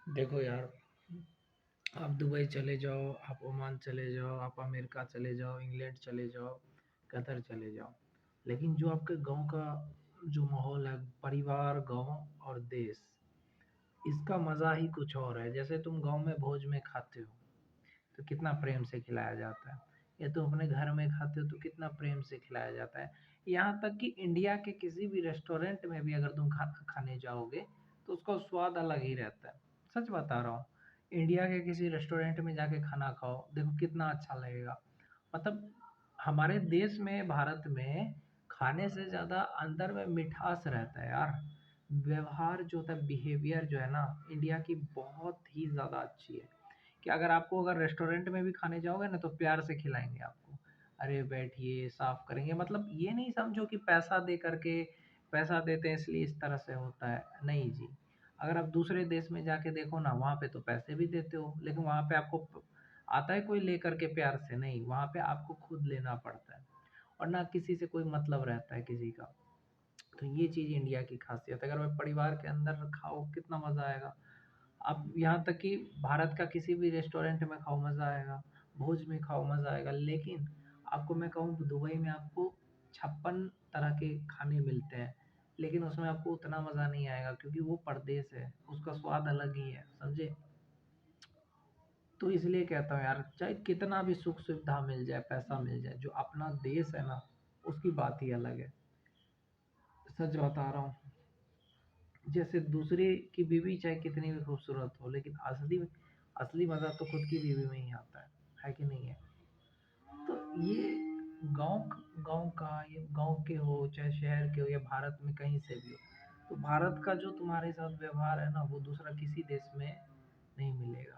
देखो यार, आप दुबई चले जाओ, आप ओमान चले जाओ, आप अमेरिका चले जाओ, इंग्लैंड चले जाओ, कतर चले जाओ, लेकिन जो आपके गांव का जो माहौल है, परिवार, गांव और देश, इसका मज़ा ही कुछ और है। जैसे तुम गांव में भोज में खाते हो तो कितना प्रेम से खिलाया जाता है, या तुम अपने घर में खाते हो तो कितना प्रेम से खिलाया जाता है। यहाँ तक कि इंडिया के किसी भी रेस्टोरेंट में भी अगर तुम खाना खाने जाओगे तो उसका स्वाद अलग ही रहता है। सच बता रहा हूँ। इंडिया के किसी रेस्टोरेंट में जाके खाना खाओ, देखो कितना अच्छा लगेगा। मतलब हमारे देश में, भारत में, खाने से ज़्यादा अंदर में मिठास रहता है यार। व्यवहार जो होता है, बिहेवियर जो है ना, इंडिया की बहुत ही ज़्यादा अच्छी है। कि अगर रेस्टोरेंट में भी खाने जाओगे ना तो प्यार से खिलाएंगे आपको। अरे बैठिए, साफ करेंगे, मतलब ये नहीं समझो कि पैसा दे करके, पैसा देते हैं इसलिए इस तरह से होता है, नहीं जी। अगर आप दूसरे देश में जाके देखो ना, वहाँ पे तो पैसे भी देते हो लेकिन वहाँ पे आपको आता है कोई लेकर के प्यार से, नहीं, वहाँ पे आपको खुद लेना पड़ता है। और ना किसी से कोई मतलब रहता है किसी का। तो ये चीज़ इंडिया की खासियत है। अगर मैं परिवार के अंदर खाओ कितना मज़ा आएगा। आप यहाँ तक कि भारत का किसी भी रेस्टोरेंट में खाओ मज़ा आएगा, भोज में खाओ मज़ा आएगा, लेकिन आपको मैं कहूँ दुबई में आपको 56 तरह के खाने मिलते हैं, लेकिन उसमें आपको उतना मज़ा नहीं आएगा क्योंकि वो परदेश है, उसका स्वाद अलग ही है, समझे? तो इसलिए कहता हूँ यार, चाहे कितना भी सुख सुविधा मिल जाए, पैसा मिल जाए, जो अपना देश है ना, उसकी बात ही अलग है। सच बता रहा हूँ। जैसे दूसरे की बीवी चाहे कितनी भी खूबसूरत हो, लेकिन असली असली मज़ा तो खुद की बीवी में ही आता है कि नहीं है? तो ये गांव गांव का, ये गांव के हो चाहे शहर के हो या भारत में कहीं से भी हो, तो भारत का जो तुम्हारे साथ व्यवहार है ना, वो दूसरा किसी देश में नहीं मिलेगा।